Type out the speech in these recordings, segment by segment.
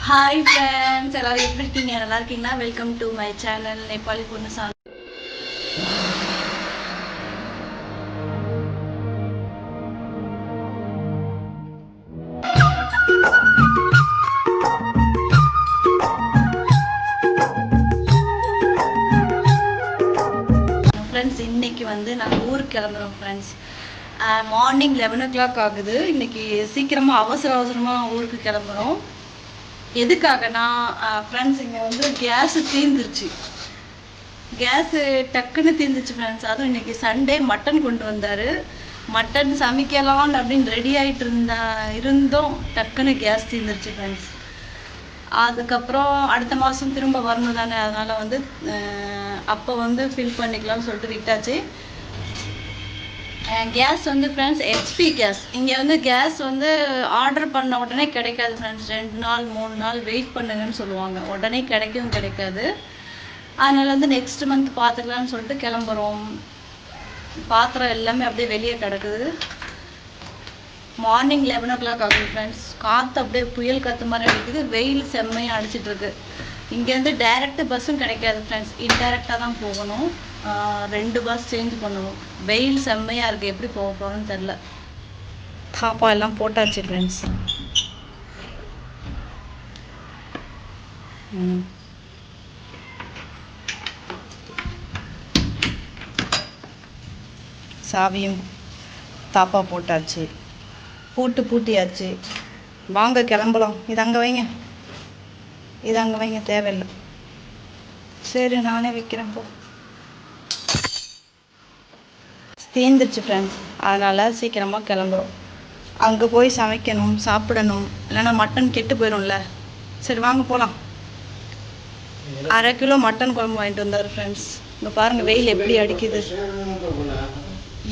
Hi friends, எல்லாரும் எப்படி இருக்கீங்க? நல்லா இருக்கீங்களா? Welcome to my channel Nepali பொண்ணு சாமி. ஃப்ரெண்ட்ஸ், இன்னைக்கு நாங்கள் ஊருக்கு கிளம்புறோம் ஃப்ரெண்ட்ஸ். மார்னிங் 11 o'clock ஆகுது. இன்னைக்கு சீக்கிரமாக அவசரமாக ஊருக்கு கிளம்புறோம். எதுக்காகனா ஃப்ரெண்ட்ஸ், இங்கே கேஸு தீர்ந்துருச்சு. கேஸு டக்குன்னு தீர்ந்துச்சு ஃப்ரெண்ட்ஸ். அதுவும் இன்னைக்கு சண்டே மட்டன் கொண்டு வந்தார். மட்டன் சமைக்கலாம் அப்படின்னு ரெடி ஆகிட்டு இருந்தோம். டக்குன்னு கேஸ் தீர்ந்துருச்சு ஃப்ரெண்ட்ஸ். அதுக்கப்புறம் அடுத்த மாதம் திரும்ப வரணும் தானே, அதனால் அப்போ ஃபில் பண்ணிக்கலாம்னு சொல்லிட்டு விட்டாச்சு. Gas friends HP gas. இங்கே கேஸ் ஆர்டர் பண்ண உடனே கிடைக்காது ஃப்ரெண்ட்ஸ். 2 நாள் 3 நாள் வெயிட் பண்ணுங்கன்னு சொல்லுவாங்க. உடனே கிடைக்காது. அதனால் நெக்ஸ்ட் மந்த் பார்த்துக்கலான்னு சொல்லிட்டு கிளம்புறோம். பாத்திரம் எல்லாமே அப்படியே வெளியே கிடக்குது. மார்னிங் 11 o'clock ஆகுது ஃப்ரெண்ட்ஸ். காற்று அப்படியே புயல் காற்று மாதிரி அடிக்குது. வெயில் செம்மையாக அடிச்சிட்ருக்கு. இங்கேருந்து டைரெக்ட் பஸ்ஸும் கிடைக்காது ஃப்ரெண்ட்ஸ். இன்டைரக்டாக தான் போகணும். 2 பஸ் சேஞ்ச் பண்ணணும். வெயில் செம்மையாக இருக்குது. எப்படி போக போகிறோன்னு தெரில. தாப்பா எல்லாம் போட்டாச்சு ஃப்ரெண்ட்ஸ். சாவியும் தாப்பா போட்டாச்சு. பூட்டியாச்சு. வாங்க கிளம்பலாம். இது அங்கே வைங்க, தேவையில்லை. சரி, நானே வைக்கிறேன். போ. தீர்ந்துச்சு ஃப்ரெண்ட்ஸ். அதனால் சீக்கிரமாக கிளம்புறோம். அங்கே போய் சமைக்கணும், சாப்பிடணும். இல்லைன்னா மட்டன் கெட்டு போயிடும்ல. சரி வாங்க போகலாம். 1/2 கிலோ மட்டன் குழம்பு வாங்கிட்டு வந்தார் ஃப்ரெண்ட்ஸ். இங்கே பாருங்கள் வெயில் எப்படி அடிக்குது.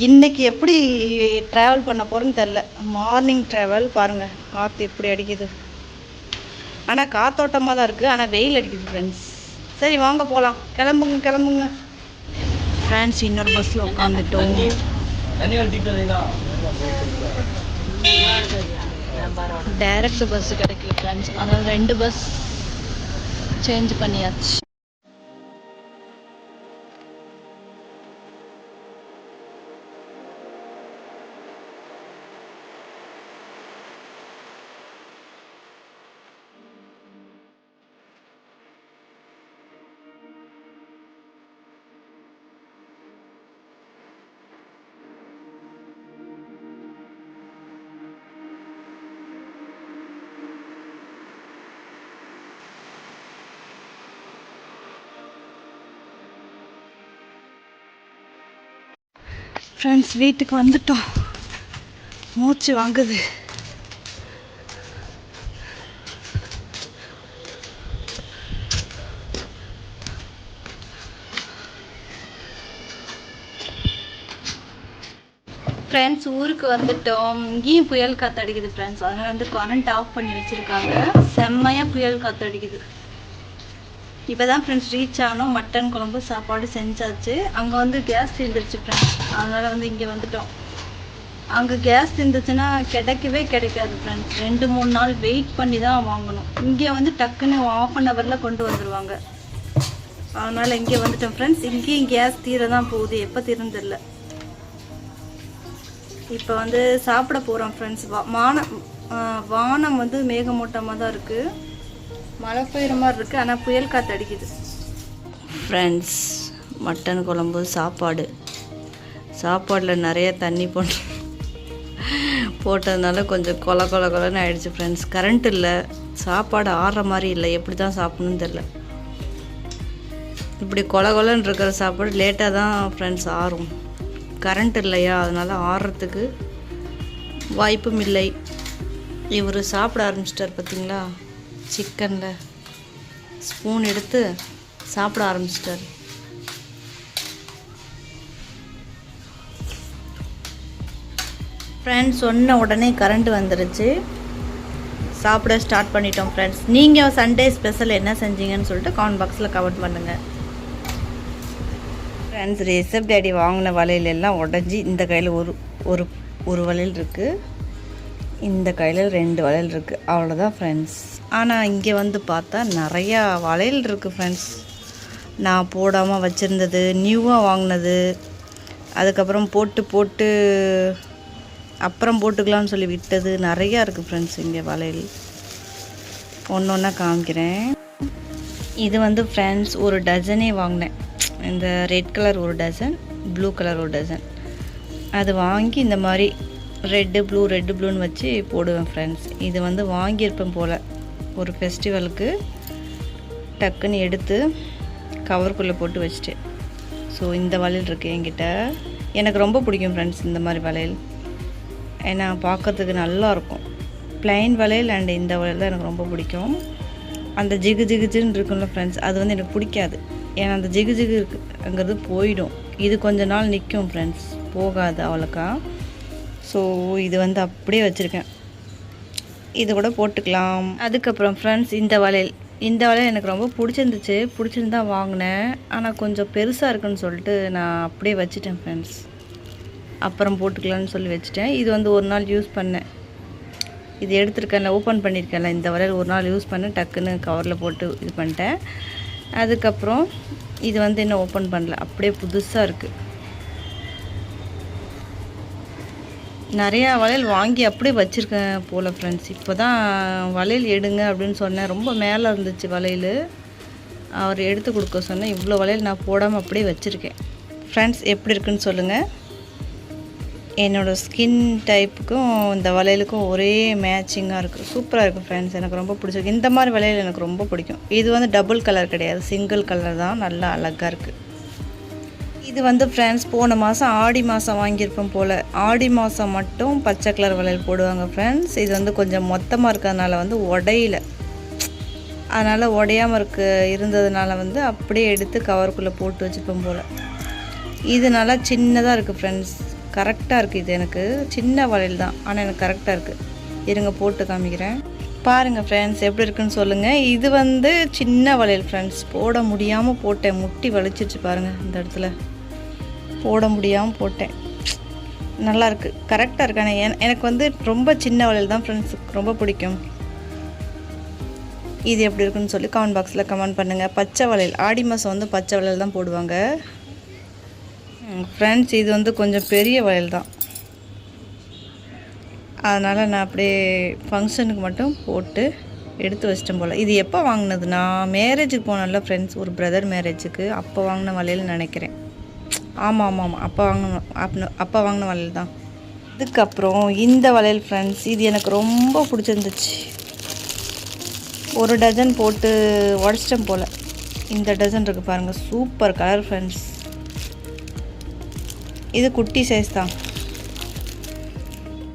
இன்றைக்கி எப்படி ட்ராவல் பண்ண போகிறேன்னு தெரில. மார்னிங் ட்ராவல் பாருங்கள். காற்று எப்படி அடிக்குது. ஆனால் காற்றோட்டமாக தான் இருக்குது. ஆனால் வெயில் அடிக்குது ஃப்ரெண்ட்ஸ். சரி வாங்க போகலாம். கிளம்புங்க ஃப்ரெண்ட்ஸ். இன்னொரு பஸ்ஸில் உட்காந்துட்டோம். டைரக்ட் பஸ் கிடைக்கல ஃப்ரெண்ட்ஸ். அதனால் 2 பஸ் சேஞ்ச் பண்ணியாச்சு. ஃப்ரெண்ட்ஸ், வீட்டுக்கு வந்துட்டோம். மூச்சு வாங்குது. ஃப்ரெண்ட்ஸ், ஊருக்கு வந்துட்டோம். இங்கேயும் புயல் காற்று அடிக்குது ஃப்ரெண்ட்ஸ். அதனால் கரண்ட் ஆஃப் பண்ணி வச்சுருக்காங்க. செம்மையாக புயல் காற்று அடிக்குது. இப்போ தான் ஃப்ரெண்ட்ஸ் ரீச் ஆனோம். மட்டன் குழம்பு சாப்பாடு செஞ்சாச்சு. அங்கே கேஸ் தீர்ந்துருச்சு ஃப்ரெண்ட்ஸ். அதனால் இங்கே வந்துட்டோம். அங்கே கேஸ் தீர்ந்துச்சுன்னா கிடைக்காது ஃப்ரெண்ட்ஸ். 2-3 நாள் வெயிட் பண்ணி தான் வாங்கணும். இங்கே டக்குன்னு 1/2 hourல கொண்டு வந்துடுவாங்க. அதனால் இங்கே வந்துட்டோம் ஃப்ரெண்ட்ஸ். இங்கேயும் கேஸ் தீர தான் போகுது. எப்போ தீருன்னு தெரில. இப்போ சாப்பிட போகிறோம் ஃப்ரெண்ட்ஸ். வானம் மேகமூட்டமாக தான் இருக்குது. மழை பெய்கிற மாதிரி இருக்குது. ஆனால் புயல் காற்று அடிக்குது ஃப்ரெண்ட்ஸ். மட்டன் குழம்பு சாப்பாடில் நிறைய தண்ணி போட்டதுனால கொஞ்சம் கொலன்னு ஆயிடுச்சு ஃப்ரெண்ட்ஸ். கரண்ட் இல்லை. சாப்பாடு ஆறுற மாதிரி இல்லை. எப்படி தான் சாப்பிடணும்னு தெரில. இப்படி கொலன்னு இருக்கிற சாப்பாடு லேட்டாக தான் ஃப்ரெண்ட்ஸ் ஆறும். கரண்ட் இல்லையா, அதனால் ஆறுறதுக்கு வாய்ப்பும் இல்லை. இவர் சாப்பிட ஆரம்பிச்சிட்டார் பார்த்தீங்களா. சிக்கனில் ஸ்பூன் எடுத்து சாப்பிட ஆரம்பிச்சிட்டார். ஃப்ரெண்ட்ஸ், சொன்ன உடனே கரண்ட் வந்துருச்சு. சாப்பிட ஸ்டார்ட் பண்ணிட்டோம் ஃப்ரெண்ட்ஸ். நீங்கள் சண்டே ஸ்பெஷல் என்ன செஞ்சீங்கன்னு சொல்லிட்டு கமெண்ட் பாக்ஸில் கமெண்ட் பண்ணுங்கள் ஃப்ரெண்ட்ஸ். ரிஷப் டேடி வாங்கின வளையல் எல்லாம் உடஞ்சி இந்த கையில் ஒரு வளையல் இருக்குது. இந்த கையில் 2 வளையல் இருக்குது, அவ்வளோதான் ஃப்ரெண்ட்ஸ். ஆனால் இங்கே வந்து பார்த்தா நிறையா வளையல் இருக்குது ஃப்ரெண்ட்ஸ். நான் போடாமல் வச்சுருந்தது, நியூவாக வாங்கினது, அதுக்கப்புறம் போட்டு அப்புறம் போட்டுக்கலாம்னு சொல்லி விட்டது நிறையா இருக்குது ஃப்ரெண்ட்ஸ். இங்கே வளையல் ஒன்று ஒன்றா காமிக்கிறேன். இது வந்து ஃப்ரெண்ட்ஸ் ஒரு டஜனே வாங்கினேன். இந்த ரெட் கலர் ஒரு டசன், ப்ளூ கலர் ஒரு டசன். அது வாங்கி இந்த மாதிரி ரெட்டு ப்ளூன்னு வச்சு போடுவேன் ஃப்ரெண்ட்ஸ். இது வந்து வாங்கியிருப்பேன் போல் ஒரு ஃபெஸ்டிவலுக்கு, டக்குன்னு எடுத்து கவருக்குள்ளே போட்டு வச்சுட்டேன். ஸோ இந்த வளையல் இருக்குது என்கிட்ட. எனக்கு ரொம்ப பிடிக்கும் ஃப்ரெண்ட்ஸ் இந்த மாதிரி வளையல். ஏன்னா பார்க்கறதுக்கு நல்லாயிருக்கும். ப்ளைன் வளையல் அண்ட் இந்த வளையல் தான் எனக்கு ரொம்ப பிடிக்கும். அந்த ஜிகுன்னு இருக்கும்ல ஃப்ரெண்ட்ஸ், அது வந்து எனக்கு பிடிக்காது. ஏன்னா அந்த ஜிகு இருக்குங்கிறது போயிடும். இது கொஞ்ச நாள் நிற்கும் ஃப்ரெண்ட்ஸ், போகாது அவ்வளோக்கா. ஸோ இது வந்து அப்படியே வச்சுருக்கேன். இது கூட போட்டுக்கலாம். அதுக்கப்புறம் ஃப்ரெண்ட்ஸ் இந்த வளையல் எனக்கு ரொம்ப பிடிச்சிருந்தா வாங்கினேன். ஆனால் கொஞ்சம் பெருசாக இருக்குன்னு சொல்லிட்டு நான் அப்படியே வச்சுட்டேன் ஃப்ரெண்ட்ஸ். அப்புறம் போட்டுக்கலான்னு சொல்லி வச்சுட்டேன். இது வந்து ஒரு நாள் யூஸ் பண்ணேன். இது எடுத்துருக்கேன்ல, ஓப்பன் பண்ணியிருக்கேன்ல, இந்த வளையல் ஒரு நாள் யூஸ் பண்ணேன். டக்குன்னு கவரில் போட்டு இது பண்ணிட்டேன். அதுக்கப்புறம் இது வந்து இன்னும் ஓப்பன் பண்ணல, அப்படியே புதுசாக இருக்குது. நிறையா வளையல் வாங்கி அப்படியே வச்சுருக்கேன் போல் ஃப்ரெண்ட்ஸ். இப்போ தான் வளையல் எடுங்க அப்படின்னு சொன்னேன். ரொம்ப மேலே இருந்துச்சு வளையல், அவர் எடுத்து கொடுக்க சொன்னேன். இவ்வளோ வளையல் நான் போடாமல் அப்படியே வச்சுருக்கேன் ஃப்ரெண்ட்ஸ். எப்படி இருக்குன்னு சொல்லுங்கள். என்னோடய ஸ்கின் டைப்புக்கும் இந்த வளையலுக்கும் ஒரே மேட்சிங்காக இருக்குது. சூப்பராக இருக்குது ஃப்ரெண்ட்ஸ். எனக்கு ரொம்ப பிடிச்சிருக்கு. இந்த மாதிரி வளையல் எனக்கு ரொம்ப பிடிக்கும். இது வந்து டபுள் கலர் கிடையாது, சிங்கிள் கலர் தான். நல்லா அழகாக இருக்குது. இது வந்து ஃப்ரெண்ட்ஸ் போன மாதம் ஆடி மாதம் வாங்கியிருப்பேன் போல். ஆடி மாதம் மட்டும் பச்சை கலர் வளையல் போடுவாங்க ஃப்ரெண்ட்ஸ். இது வந்து கொஞ்சம் மொத்தமாக இருக்கிறதுனால வந்து உடையில, அதனால் உடையாமல் இருந்ததுனால வந்து அப்படியே எடுத்து கவருக்குள்ளே போட்டு வச்சுப்பேன் போல். இது நல்லா சின்னதாக இருக்குது ஃப்ரெண்ட்ஸ், கரெக்டாக இருக்குது. இது எனக்கு சின்ன வளையல் தான், ஆனால் எனக்கு கரெக்டாக இருக்குது. இருங்க போட்டு காமிக்கிறேன் பாருங்கள் ஃப்ரெண்ட்ஸ், எப்படி இருக்குன்னு சொல்லுங்கள். இது வந்து சின்ன வளையல் ஃப்ரெண்ட்ஸ், போட முடியாமல் போட்டேன். முட்டி வலிச்சிருச்சு பாருங்கள், இந்த இடத்துல போட முடியாமல் போட்டேன். நல்லாயிருக்கு, கரெக்டாக இருக்கு. ஆனால் எனக்கு வந்து ரொம்ப சின்ன வளையல் தான் ஃப்ரெண்ட்ஸ் ரொம்ப பிடிக்கும். இது எப்படி இருக்குன்னு சொல்லி கமெண்ட் பாக்ஸில் கமெண்ட் பண்ணுங்கள். பச்சை வளையல், ஆடி மாதம் வந்து பச்சை வளையல் தான் போடுவாங்க ஃப்ரெண்ட்ஸ். இது வந்து கொஞ்சம் பெரிய வளையல் தான், அதனால் நான் அப்படியே ஃபங்க்ஷனுக்கு மட்டும் போட்டு எடுத்து வச்சிட்டேன் போல். இது எப்போ வாங்கினது, நான் மேரேஜுக்கு போனேன்ல ஃப்ரெண்ட்ஸ், ஒரு பிரதர் மேரேஜுக்கு, அப்போ வாங்கின வளையல் நினைக்கிறேன். ஆமாம், அப்போ வாங்கின வளையல் தான். அதுக்கப்புறம் இந்த வளையல் ஃப்ரெண்ட்ஸ், இது எனக்கு ரொம்ப பிடிச்சிருந்துச்சு. ஒரு டஜன் போட்டு உடச்சிட்டேன் போல். இந்த டஜன் இருக்குது பாருங்கள், சூப்பர் கலர் ஃப்ரெண்ட்ஸ். இது குட்டி சைஸ் தான்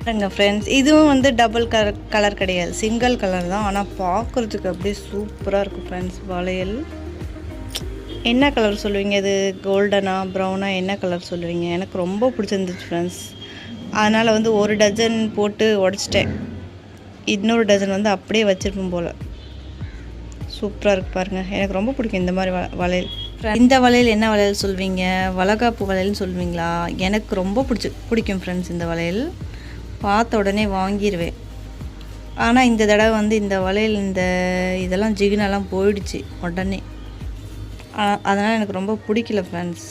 பாருங்க ஃப்ரெண்ட்ஸ். இதுவும் வந்து டபுள் கலர் கிடையாது, சிங்கிள் கலர் தான். ஆனால் பார்க்குறதுக்கு அப்படியே சூப்பராக இருக்குது ஃப்ரெண்ட்ஸ் வளையல். என்ன கலர் சொல்லுவீங்க, இது கோல்டனா ப்ரௌனா, என்ன கலர் சொல்லுவீங்க? எனக்கு ரொம்ப பிடிச்சிருந்துச்சு ஃப்ரெண்ட்ஸ். அதனால் வந்து ஒரு டஜன் போட்டு உடச்சிட்டேன். இன்னொரு டஜன் வந்து அப்படியே வச்சுருப்போம் போல். சூப்பராக இருக்குது பாருங்கள், எனக்கு ரொம்ப பிடிக்கும் இந்த மாதிரி வளையல். இந்த வளையல் என்ன வளையல் சொல்வீங்க? வளகாப்பு வளையல்னு சொல்லுவீங்களா? எனக்கு ரொம்ப பிடிக்கும் ஃப்ரெண்ட்ஸ் இந்த வளையல். பார்த்த உடனே வாங்கிடுவேன். ஆனால் இந்த தடவை வந்து இந்த வளையல் இதெல்லாம் ஜிகினெல்லாம் போயிடுச்சு உடனே. அதனால் எனக்கு ரொம்ப பிடிக்கல ஃப்ரெண்ட்ஸ்.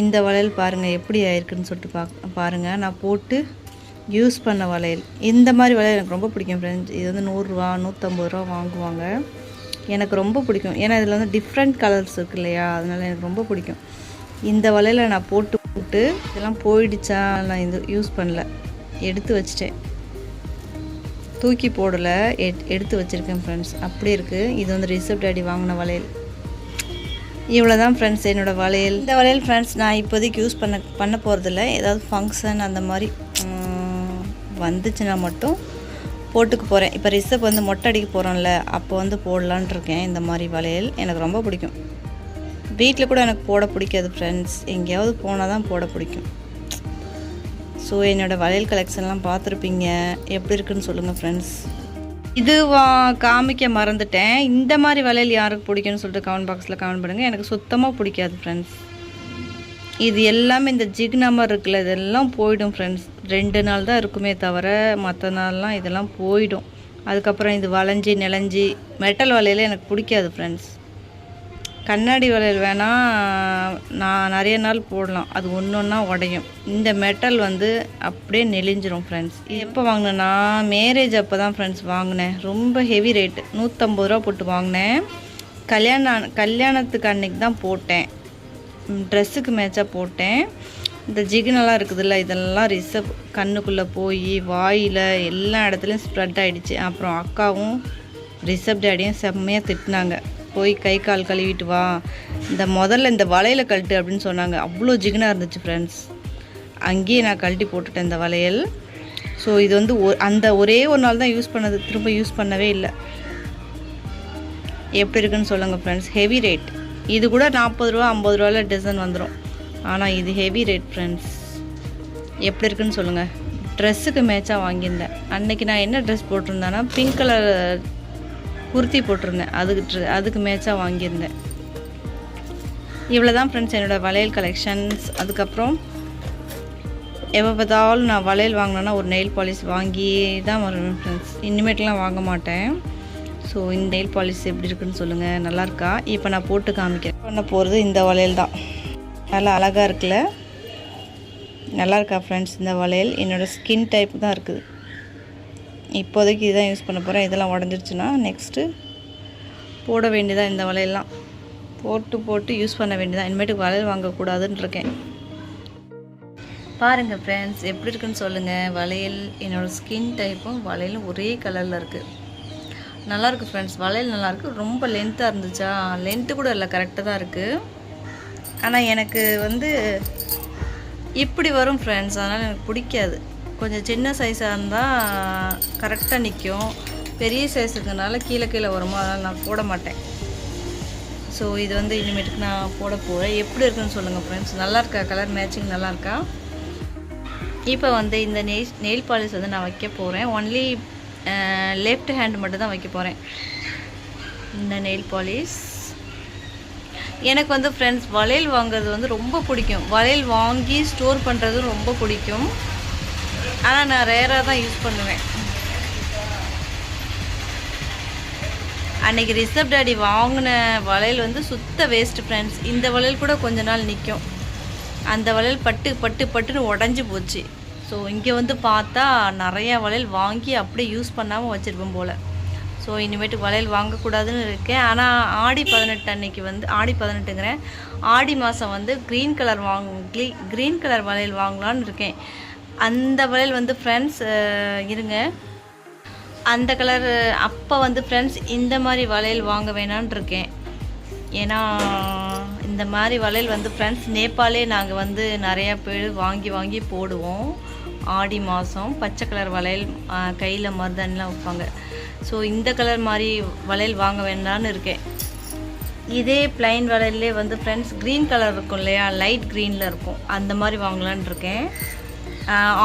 இந்த வளையல் பாருங்கள் எப்படி ஆயிருக்குன்னு சொல்லிட்டு பாருங்கள். நான் போட்டு யூஸ் பண்ண வளையல். இந்த மாதிரி வளையல் எனக்கு ரொம்ப பிடிக்கும் ஃப்ரெண்ட்ஸ். இது வந்து 100 ரூபா 150 ரூபா வாங்குவாங்க. எனக்கு ரொம்ப பிடிக்கும், ஏன்னா இதில் வந்து டிஃப்ரெண்ட் கலர்ஸ் இருக்குது இல்லையா, அதனால் எனக்கு ரொம்ப பிடிக்கும். இந்த வளையலை நான் போட்டு இதெல்லாம் போயிடுச்சா, நான் இது யூஸ் பண்ணல, எடுத்து வச்சிட்டேன். தூக்கி போடலை, எடுத்து வச்சுருக்கேன் ஃப்ரெண்ட்ஸ். அப்படி இருக்குது. இது வந்து ரிசப்ட் டாடி வாங்கின வளையல். இவ்வளோ தான் ஃப்ரெண்ட்ஸ் என்னோடய வளையல். இந்த வளையல் ஃப்ரெண்ட்ஸ் நான் இப்போதைக்கு யூஸ் பண்ண போகிறதில்ல. ஏதாவது ஃபங்க்ஷன் அந்த மாதிரி வந்துச்சுன்னா மட்டும் போட்டுக்க போகிறேன். இப்போ ரிசப் வந்து மொட்டை அடிக்க போகிறோம்ல, அப்போ வந்து போடலான் இருக்கேன். இந்த மாதிரி வளையல் எனக்கு ரொம்ப பிடிக்கும். வீட்டில் கூட எனக்கு போட பிடிக்காது ஃப்ரெண்ட்ஸ், எங்கேயாவது போனால் தான் போட பிடிக்கும். ஸோ என்னோடய வளையல் கலெக்ஷன்லாம் பார்த்துருப்பீங்க, எப்படி இருக்குன்னு சொல்லுங்கள் ஃப்ரெண்ட்ஸ். இது காமிக்க மறந்துட்டேன். இந்த மாதிரி வளையல் யாருக்கு பிடிக்கும்னு சொல்லிட்டு கமெண்ட் பாக்ஸில் கமெண்ட் பண்ணுங்கள். எனக்கு சுத்தமாக பிடிக்காது ஃப்ரெண்ட்ஸ். இது எல்லாமே இந்த ஜிக் நம்பர் இருக்குல்ல, இதெல்லாம் போய்டும் ஃப்ரெண்ட்ஸ். 2 நாள் தான் இருக்குமே தவிர மற்ற நாள்லாம் இதெல்லாம் போயிடும். அதுக்கப்புறம் இது வளைஞ்சி நெளிஞ்சி மெட்டல் வளையல் எனக்கு பிடிக்காது ஃப்ரெண்ட்ஸ். கண்ணாடி வளையல் வேணால் நான் நிறைய நாள் போடலாம், அது ஒன்று ஒன்றா உடையும். இந்த மெட்டல் வந்து அப்படியே நெளிஞ்சிரும் ஃப்ரெண்ட்ஸ். எப்போ வாங்கினேன்னா மேரேஜ் அப்போ தான் ஃப்ரெண்ட்ஸ் வாங்கினேன். ரொம்ப ஹெவி ரேட்டு, 150 ரூபா போட்டு வாங்கினேன். கல்யாணத்துக்கு அன்றைக்கி தான் போட்டேன், ட்ரெஸ்ஸுக்கு மேட்சாக போட்டேன். இந்த ஜிகுனெல்லாம் இருக்குதுல்ல, இதெல்லாம் ரிசப் கண்ணுக்குள்ளே போய் வாயில் எல்லா இடத்துலையும் ஸ்ப்ரெட் ஆகிடுச்சு. அப்புறம் அக்காவும் ரிசப் டேடியும் செம்மையாக திட்டினாங்க, போய் கை கால் கழுவிட்டு வா, முதல்ல இந்த வளையலை கழட்டு அப்படின்னு சொன்னாங்க. அவ்வளோ ஜிகுனாக இருந்துச்சு ஃப்ரெண்ட்ஸ். அங்கேயே நான் கழட்டி போட்டுட்டேன் இந்த வளையல். ஸோ இது வந்து அந்த ஒரே ஒரு நாள் தான் யூஸ் பண்ணது, திரும்ப யூஸ் பண்ணவே இல்லை. எப்படி இருக்குன்னு சொல்லுங்கள் ஃப்ரெண்ட்ஸ். Heavy rate. இது கூட 40 ரூபா 50 ரூபாயில் டிசைன் வந்துடும், ஆனால் இது ஹெவி ரேட் ஃப்ரெண்ட்ஸ். எப்படி இருக்குன்னு சொல்லுங்கள். ட்ரெஸ்ஸுக்கு மேட்சாக வாங்கியிருந்தேன். அன்றைக்கி நான் என்ன ட்ரெஸ் போட்டிருந்தேன்னா பிங்க் கலர் குர்த்தி போட்டிருந்தேன், அதுக்கு மேட்சாக வாங்கியிருந்தேன். இவ்வளோ தான் ஃப்ரெண்ட்ஸ் என்னோடய வளையல் கலெக்ஷன்ஸ். அதுக்கப்புறம் எப்போ பார்த்தாலும் நான் வளையல் வாங்கினேன்னா ஒரு நெயில் பாலிஷ் வாங்கி தான் வருவேன் ஃப்ரெண்ட்ஸ். இனிமேட்லாம் வாங்க மாட்டேன். ஸோ இந்த நெயில் பாலிஷ் எப்படி இருக்குன்னு சொல்லுங்கள், நல்லாயிருக்கா? இப்போ நான் போட்டு காமிக்கிறேன். பண்ண போகிறது இந்த வளையல் தான். நல்லா அழகாக இருக்குல்ல, நல்லா இருக்கா ஃப்ரெண்ட்ஸ்? இந்த வளையல் என்னோடய ஸ்கின் டைப் தான் இருக்குது. இப்போதைக்கு இதுதான் யூஸ் பண்ண போகிறேன். இதெல்லாம் உடஞ்சிருச்சுன்னா நெக்ஸ்ட்டு போட வேண்டியதான். இந்த வளையல்லாம் போட்டு யூஸ் பண்ண வேண்டியதான். இனிமேட்டுக்கு வளையல் வாங்கக்கூடாதுன்னு இருக்கேன். பாருங்கள் ஃப்ரெண்ட்ஸ் எப்படி இருக்குன்னு சொல்லுங்கள். வளையல் என்னோடய ஸ்கின் டைப்பும் வளையலும் ஒரே கலரில் இருக்குது. நல்லாயிருக்கு ஃப்ரெண்ட்ஸ். வளையல் நல்லாயிருக்கு. ரொம்ப லென்த்தாக இருந்துச்சா, லென்த்து கூட இல்லை, கரெக்டாக தான் இருக்குது. ஆனால் எனக்கு வந்து இப்படி வரும் ஃப்ரெண்ட்ஸ், அதனால் எனக்கு பிடிக்காது. கொஞ்சம் சின்ன சைஸாக இருந்தால் கரெக்டாக நிற்கும், பெரிய சைஸுக்குனால கீழே வருமோ, அதனால் நான் போட மாட்டேன். ஸோ இது வந்து இனிமேட்டுக்கு நான் போட போகிறேன். எப்படி இருக்குன்னு சொல்லுங்கள் ஃப்ரெண்ட்ஸ். நல்லாயிருக்கா? கலர் மேட்சிங் நல்லாயிருக்கா? இப்போ வந்து இந்த நெயில் பாலிஷ் வந்து நான் வைக்க போகிறேன். ஒன்லி லெஃப்ட் ஹேண்ட் மட்டும் தான் வைக்க போகிறேன். இந்த நெயில் பாலிஷ் எனக்கு வந்து ஃப்ரெண்ட்ஸ் வளையல் வாங்குறது வந்து ரொம்ப பிடிக்கும். வளையல் வாங்கி ஸ்டோர் பண்ணுறது ரொம்ப பிடிக்கும். ஆனால் நான் ரேராக தான் யூஸ் பண்ணுவேன். அன்றைக்கி ரிசப் டாடி வாங்கின வளையல் வந்து சுத்த வேஸ்ட்டு ஃப்ரெண்ட்ஸ். இந்த வளையல் கூட கொஞ்ச நாள் நிற்கும், அந்த வளையல் பட்டுன்னு உடஞ்சி போச்சு. ஸோ இங்கே வந்து பார்த்தா நிறையா வளையல் வாங்கி அப்படியே யூஸ் பண்ணாமல் வச்சுருப்போம் போல். ஸோ இனிமேட்டு வளையல் வாங்கக்கூடாதுன்னு இருக்கேன். ஆனால் ஆடி 18 அன்னைக்கு வந்து ஆடி 18ங்கிறேன், ஆடி மாதம் வந்து க்ரீன் கலர் வளையல் வாங்கலான்னு இருக்கேன். அந்த வளையல் வந்து ஃப்ரெண்ட்ஸ் இருங்க, அந்த கலர் அப்போ வந்து ஃப்ரெண்ட்ஸ் இந்த மாதிரி வளையல் வாங்க வேணான்னு இருக்கேன். ஏன்னா இந்த மாதிரி வளையல் வந்து ஃப்ரெண்ட்ஸ் நேபாளே நாங்கள் வந்து நிறையா பேர் வாங்கி போடுவோம். ஆடி மாதம் பச்சை கலர் வளையல் கையில் மருதாணிலாம் வைப்பாங்க. ஸோ இந்த கலர் மாதிரி வளையல் வாங்க வேண்டான்னு இருக்கேன். இதே பிளைன் வளையல்லே வந்து ஃப்ரெண்ட்ஸ் க்ரீன் கலர் இருக்கும் இல்லையா, லைட் க்ரீனில் இருக்கும், அந்த மாதிரி வாங்கலான்னு இருக்கேன்.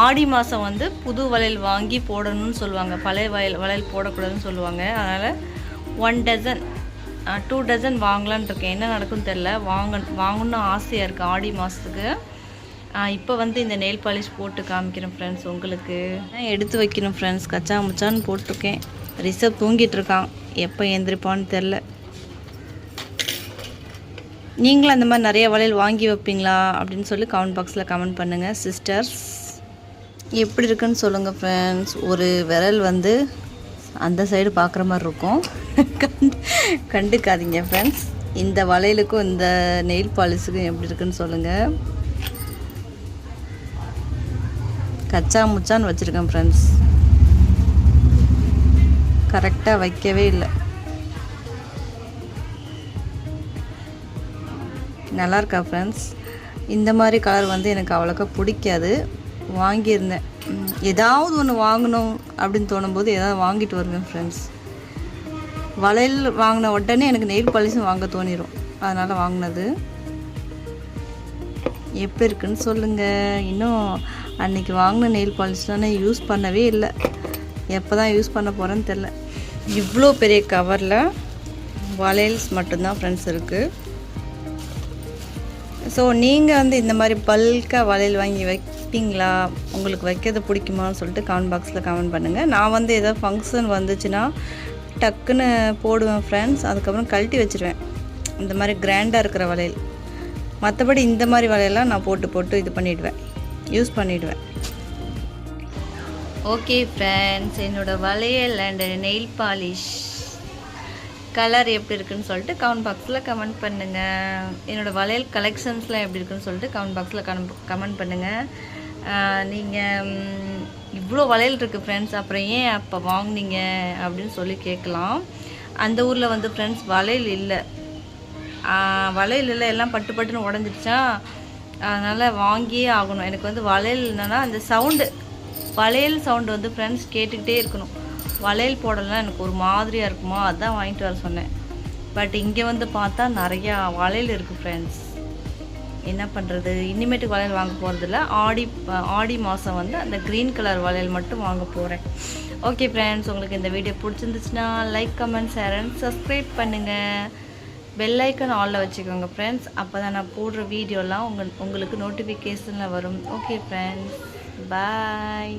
ஆடி மாதம் வந்து புது வளையல் வாங்கி போடணும்னு சொல்லுவாங்க, பழைய வளையல் போடக்கூடாதுன்னு சொல்லுவாங்க. அதனால் 1 டசன் 2 டசன் வாங்கலான்னு இருக்கேன். என்ன நடக்கும்னு தெரில, வாங்கணுன்னு ஆசையாக இருக்குது ஆடி மாதத்துக்கு. இப்போ வந்து இந்த நெயில் பாலிஷ் போட்டு காமிக்கிறேன் ஃப்ரெண்ட்ஸ் உங்களுக்கு. எடுத்து வைக்கணும் ஃப்ரெண்ட்ஸ். கச்சா முச்சான்னு போட்டிருக்கேன். ரிசப் தூங்கிட்டு இருக்கான், எப்போ எழுந்திரிப்பான்னு தெரில. நீங்களும் அந்த மாதிரி நிறைய வளையல் வாங்கி வைப்பீங்களா அப்படின்னு சொல்லி கமெண்ட் பாக்ஸில் கமெண்ட் பண்ணுங்கள் சிஸ்டர்ஸ். எப்படி இருக்குன்னு சொல்லுங்கள் ஃப்ரெண்ட்ஸ். ஒரு விரல் வந்து அந்த சைடு பார்க்குற மாதிரி இருக்கும், கண்டுக்காதீங்க ஃப்ரெண்ட்ஸ். இந்த வளையலுக்கும் இந்த நெயில் பாலிஷுக்கும் எப்படி இருக்குன்னு சொல்லுங்கள். கச்சா முச்சான்னு வச்சுருக்கேன் ஃப்ரெண்ட்ஸ், கரெக்டாக வைக்கவே இல்லை. நல்லா இருக்கா ஃப்ரெண்ட்ஸ். இந்த மாதிரி கலர் வந்து எனக்கு அவ்வளோக்கா பிடிக்காது. வாங்கியிருந்தேன், ஏதாவது ஒன்று வாங்கணும் அப்படின்னு தோணும்போது ஏதாவது வாங்கிட்டு வருவேன் ஃப்ரெண்ட்ஸ். வளையல் வாங்கின உடனே எனக்கு நெயில் பாலிஷும் வாங்க தோணிடும், அதனால் வாங்கினது. எப்படி இருக்குன்னு சொல்லுங்கள். இன்னும் அன்றைக்கி வாங்கின நெயில் பாலிஷ்லாம் நான் யூஸ் பண்ணவே இல்லை, எப்போ தான் யூஸ் பண்ண போகிறேன்னு தெரில. இவ்வளோ பெரிய கவரில் வளையல்ஸ் மட்டும்தான் ஃப்ரெண்ட்ஸ் இருக்குது. ஸோ நீங்கள் வந்து இந்த மாதிரி பல்காக வளையல் வாங்கி வைப்பீங்களா, உங்களுக்கு வைக்கிறது பிடிக்குமான்னு சொல்லிட்டு கமெண்ட் பாக்ஸில் கமெண்ட் பண்ணுங்கள். நான் வந்து ஏதாவது ஃபங்க்ஷன் வந்துச்சுன்னா டக்குன்னு போடுவேன் ஃப்ரெண்ட்ஸ். அதுக்கப்புறம் கழட்டி வச்சுருவேன் இந்த மாதிரி கிராண்டாக இருக்கிற வளையல். மற்றபடி இந்த மாதிரி வளையல்லாம் நான் போட்டு இது பண்ணிவிடுவேன், யூஸ் பண்ணிவிடுவேன். ஓகே ஃப்ரெண்ட்ஸ், என்னோடய வளையல் அண்டு நெயில் பாலிஷ் கலர் எப்படி இருக்குன்னு சொல்லிட்டு கமெண்ட் பாக்ஸில் கமெண்ட் பண்ணுங்கள். என்னோடய வளையல் கலெக்ஷன்ஸ்லாம் எப்படி இருக்குன்னு சொல்லிட்டு கமெண்ட் பாக்ஸில் கமெண்ட் பண்ணுங்கள். நீங்கள் இவ்வளோ வளையல் இருக்குது ஃப்ரெண்ட்ஸ், அப்புறம் ஏன் அப்போ வாங்கினீங்க அப்படின்னு சொல்லி கேட்கலாம். அந்த ஊரில் வந்து ஃப்ரெண்ட்ஸ் வளையல் இல்லை, எல்லாம் பட்டுன்னு உடஞ்சிடுச்சா, அதனால் வாங்கியே ஆகணும். எனக்கு வந்து வளையல் என்னென்னா அந்த வளையல் சவுண்டு வந்து ஃப்ரெண்ட்ஸ் கேட்டுக்கிட்டே இருக்கணும். வளையல் போடலாம் எனக்கு ஒரு மாதிரியாக இருக்குமா, அதான் வாங்கிட்டு வர சொன்னேன். பட் இங்கே வந்து பார்த்தா நிறையா வளையல் இருக்குது ஃப்ரெண்ட்ஸ். என்ன பண்ணுறது, இனிமேட்டுக்கு வளையல் வாங்க போகிறதில்ல. ஆடி மாதம் வந்து அந்த க்ரீன் கலர் வளையல் மட்டும் வாங்க போகிறேன். ஓகே ஃப்ரெண்ட்ஸ், உங்களுக்கு இந்த வீடியோ பிடிச்சிருந்துச்சுன்னா like, comment, share and subscribe பண்ணுங்கள். பெல் ஐக்கன் ஆலில் வச்சுக்கோங்க ஃப்ரெண்ட்ஸ். அப்போ தான் நான் போடுற வீடியோலாம் உங்களுக்கு நோட்டிஃபிகேஷனில் வரும். ஓகே ஃப்ரெண்ட்ஸ், பாய்.